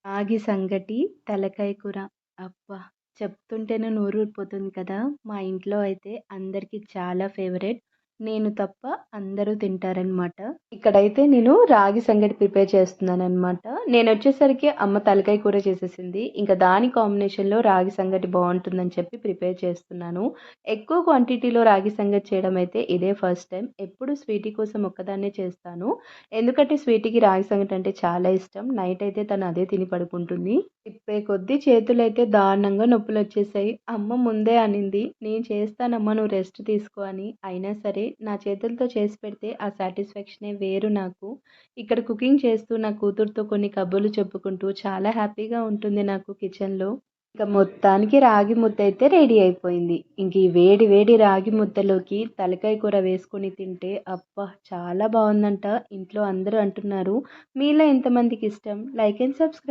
రాగి సంగటి, తలకాయ కూర. అబ్బా! చెప్తుంటేనే నోరూరిపోతుంది కదా! మా ఇంట్లో అయితే అందరికి చాలా ఫేవరెట్. నేను తప్ప అందరూ తింటారనమాట. ఇక్కడైతే నేను రాగి సంగటి ప్రిపేర్ చేస్తున్నాననమాట. నేనొచ్చేసరికి అమ్మ తలకాయ కూర చేసేసింది. ఇంక దాని కాంబినేషన్‌లో రాగి సంగటి బావుంటుందని చెప్పి ప్రిపేర్ చేస్తున్నాను. ఎక్కువ క్వాంటిటీలో రాగి సంగటి చేయడం అయితే ఇదే ఫస్ట్ టైం. ఎప్పుడు స్వీటీ కోసం ఒక్కదాన్నే చేస్తాను. ఎందుకంటే స్వీటీకి రాగి సంగటి అంటే చాలా ఇష్టం. నైట్ అయితే తను అదే తిని పడుకుంటుంది. తిప్పే కొద్దీ చేతులైతే దారుణంగా నొప్పులొచ్చేసాయి. అమ్మ ముందే అనింది, "నేను చేస్తానమ్మా నువ్వు రెస్ట్ తీసుకో" అని. అయినా సరే నా చేతులతో చేసి పెడితే ఆ సాటిస్ఫాక్షనే వేరు నాకు. ఇక్కడ కుకింగ్ చేస్తూ నా కూతురుతో కొన్ని కబుర్లు చెప్పుకుంటూ చాలా హ్యాపీగా ఉంటుంది నాకు కిచెన్‌లో. ఇక మొత్తానికి రాగి ముద్దయితే రెడీ అయిపోయింది. ఇంక ఈ వేడి వేడి రాగి ముద్దలోకి తలకాయ కూర వేసుకొని తింటే అబ్బా! చాలా బావుందంట. ఇంట్లో అందరూ అంటున్నారు. మీలో ఎంతమందికి ఇష్టం? Like and subscribe.